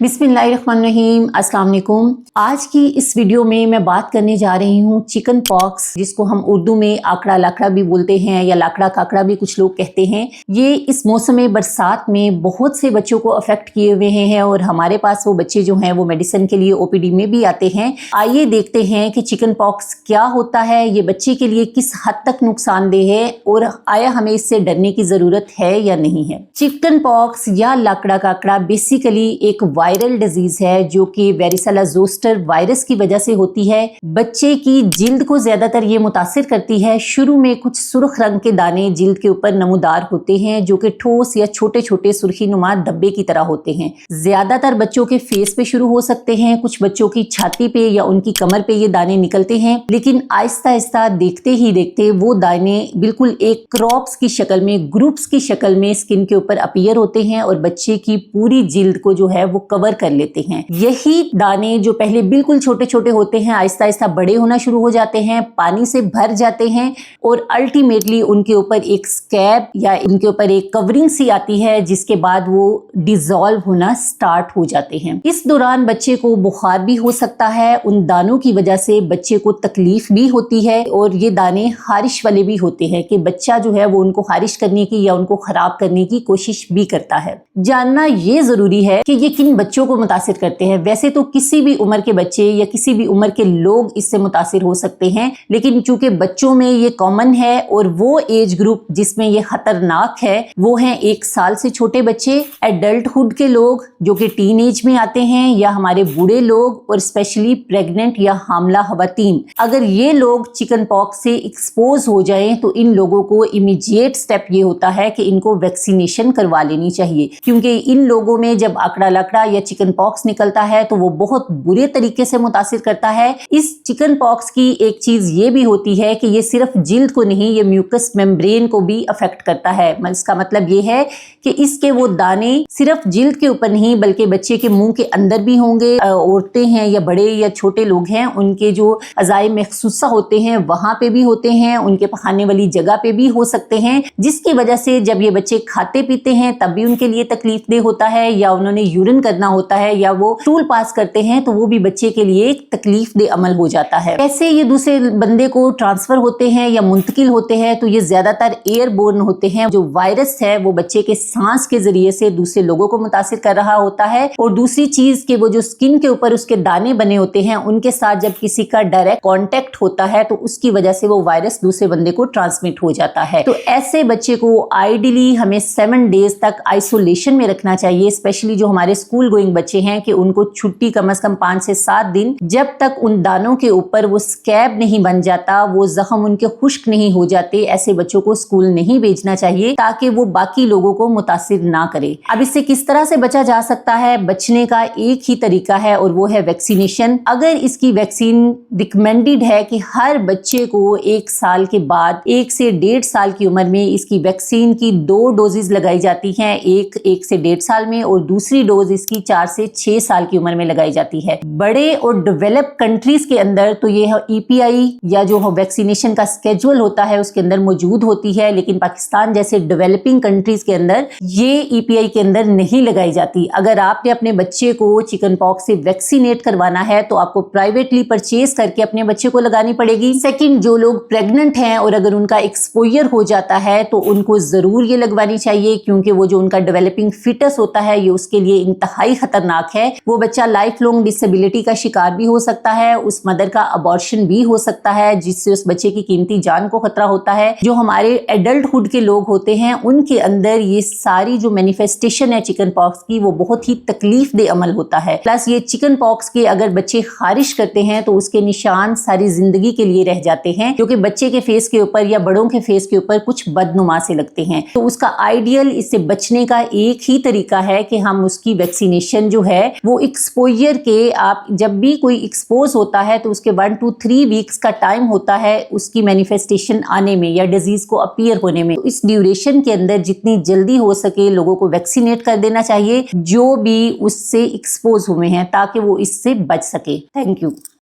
बिस्मिल्लाहिर्रहमानिर्रहीम, अस्सलाम वालेकुम। आज की इस वीडियो में मैं बात करने जा रही हूँ चिकन पॉक्स, जिसको हम उर्दू में आकड़ा लाकड़ा भी बोलते हैं या लाकड़ा काकड़ा भी कुछ लोग कहते हैं। ये इस मौसम बरसात में बहुत से बच्चों को अफेक्ट किए हुए हैं और हमारे पास वो बच्चे जो हैं वो मेडिसिन के लिए ओपीडी में भी आते हैं। आइए देखते हैं कि चिकन पॉक्स क्या होता है, ये बच्चे के लिए किस हद तक नुकसानदेह है और आया हमें इससे डरने की जरूरत है या नहीं है। चिकन पॉक्स या लाकड़ा काकड़ा बेसिकली एक वायरल डिजीज है जो कि वेरिसेला जोस्टर वायरस की वजह से होती है। बच्चे की जिल्द को ज्यादातर ये मुतासिर करती है। शुरू में कुछ सुर्ख रंग के दाने जिल्द के ऊपर नमूदार होते हैं जो कि ठोस या छोटे छोटे सुर्खी नुमा धब्बे की तरह होते हैं। ज्यादातर बच्चों के फेस पे शुरू हो सकते हैं, कुछ बच्चों की छाती पे या उनकी कमर पे ये दाने निकलते हैं, लेकिन आहिस्ता आहिस्ता देखते ही देखते वो दाने बिल्कुल एक क्रॉप्स की शक्ल में, ग्रुप्स की शक्ल में स्किन के ऊपर अपीयर होते हैं और बच्चे की पूरी जिल्द को जो है वो कवर कर लेते हैं। यही दाने जो पहले बिल्कुल छोटे छोटे होते हैं आहिस्ता आहिस्ता बड़े होना शुरू हो जाते हैं, पानी से भर जाते हैं और अल्टीमेटली उनके ऊपर एक स्कैब या उनके ऊपर एक कवरिंग सी आती है, जिसके बाद वो डिसॉल्व होना स्टार्ट हो जाते हैं। इस दौरान बच्चे को बुखार भी हो सकता है। उन दानों की वजह से बच्चे को तकलीफ भी होती है और ये दाने खारिश वाले भी होते हैं कि बच्चा जो है वो उनको खारिश करने की या उनको खराब करने की कोशिश भी करता है। जानना ये जरूरी है कि ये किन बच्चों को मुतासिर करते हैं। वैसे तो किसी भी उम्र के बच्चे या किसी भी उम्र के लोग इससे मुतासिर हो सकते हैं, लेकिन चूंकि बच्चों में ये कॉमन है और वो एज ग्रुप जिसमें ये खतरनाक है वो हैं 1 साल से छोटे बच्चे, एडल्टहुड के लोग जो कि टीन एज में आते हैं, या हमारे बूढ़े लोग और स्पेशली प्रेग्नेंट या हामला खवातीन। अगर ये लोग चिकन पॉक्स से एक्सपोज हो जाएं तो इन लोगों को इमीडिएट स्टेप ये होता है कि इनको वैक्सीनेशन करवा लेनी चाहिए, क्योंकि इन लोगों में जब आकड़ा लाकड़ा या चिकन पॉक्स निकलता है तो वो बहुत बुरे तरीके से मुतासिर करता है। इस चिकन पॉक्स की एक चीज ये भी होती है कि ये सिर्फ जिल्द को नहीं, ये म्यूकस मेम्ब्रेन को भी अफेक्ट करता है। इसका मतलब ये है कि इसके वो दाने सिर्फ जिल्द के ऊपर नहीं बल्कि बच्चे के मुंह के अंदर भी होंगे। औरतें हैं या बड़े या छोटे लोग हैं, उनके जो अज़ाए महसूसा होते हैं वहां पे भी होते हैं, उनके खाने वाली जगह पे भी हो सकते हैं, जिसकी वजह से जब ये बच्चे खाते पीते हैं तब भी उनके लिए तकलीफ देह होता है, या उन्होंने यूरिन करना होता है या वो स्टूल पास करते हैं तो वो भी बच्चे के लिए एक तकलीफ दे अमल हो जाता है। कैसे ये दूसरे बंदे को ट्रांसफर होते हैं या मुंतकिल होते हैं, तो ये ज्यादातर एयरबोर्न होते हैं। जो वायरस है वो बच्चे के सांस के जरिए से दूसरे लोगों को मुतासिर कर रहा होता है। और दूसरी चीज कि वो जो स्किन के ऊपर उसके दाने बने होते हैं उनके साथ जब किसी का डायरेक्ट कांटेक्ट होता है तो उसकी वजह से वो वायरस दूसरे बंदे को ट्रांसमिट हो जाता है। तो ऐसे बच्चे को आइडियली हमें 7 डेज तक आइसोलेशन में रखना चाहिए। स्पेशली जो हमारे स्कूल गोइंग बच्चे हैं कि उनको छुट्टी कम से कम 5 से 7 दिन, जब तक उन दानों के ऊपर वो स्कैब नहीं बन जाता, वो जख्म उनके खुश्क नहीं हो जाते, ऐसे बच्चों को स्कूल नहीं भेजना चाहिए ताकि वो बाकी लोगों को मुतासिर ना करे। अब इससे किस तरह से बचा जा सकता है? बचने का एक ही तरीका है और वो है वैक्सीनेशन। अगर इसकी वैक्सीन रिकमेंडेड है कि हर बच्चे को 1 साल के बाद 1 से 1.5 साल की उम्र में इसकी वैक्सीन की 2 डोजेज लगाई जाती हैं, एक से 1.5 साल में और दूसरी डोज इसकी 4 से 6 साल की उम्र में लगाई जाती है। बड़े और डेवलप कंट्रीज के अंदर तो ये EPI या जो वैक्सीनेशन का स्केड्यूल होता है उसके अंदर मौजूद होती है, लेकिन पाकिस्तान जैसे डेवलपिंग कंट्रीज के अंदर ये EPI के अंदर नहीं लगाई जाती। अगर आपने अपने बच्चे को चिकन पॉक्स से वैक्सीनेट करवाना है तो आपको प्राइवेटली परचेज करके अपने बच्चे को लगानी पड़ेगी। सेकंड, जो लोग प्रेग्नेंट हैं और अगर उनका एक्सपोजर हो जाता है तो उनको जरूर ये लगवानी चाहिए, क्योंकि वो जो उनका डेवलपिंग फिटस होता है ये उसके लिए इंतहाई खतरनाक है। वो बच्चा लाइफ लॉन्ग डिसेबिलिटी का शिकार भी हो सकता है, उस मदर का अबॉर्शन भी हो सकता है जिससे उस बच्चे की कीमती जान को खतरा होता है। जो हमारे एडल्टहुड के लोग होते हैं उनके अंदर ये सारी जो मैनिफेस्टेशन है चिकन पॉक्स की वो बहुत ही तकलीफ दे अमल होता है। प्लस ये चिकन पॉक्स के अगर बच्चे खारिश करते हैं तो उसके निशान सारी जिंदगी के लिए रह जाते हैं, जो कि बच्चे के फेस के ऊपर या बड़ों के फेस के ऊपर कुछ बदनुमा से लगते हैं। तो उसका आइडियल इससे बचने का एक ही तरीका है कि हम उसकी वैक्सीनेशन जो है वो एक्सपोजर के, आप जब भी कोई एक्सपोज होता है तो उसके 1 to 3 वीक्स का टाइम होता है उसकी मैनिफेस्टेशन आने में या डिजीज को अपीयर होने में। तो इस ड्यूरेशन के अंदर जितनी जल्दी हो सके लोगों को वैक्सीनेट कर देना चाहिए जो भी उससे एक्सपोज हुए हैं, ताकि वो इससे बच सके। Thank you.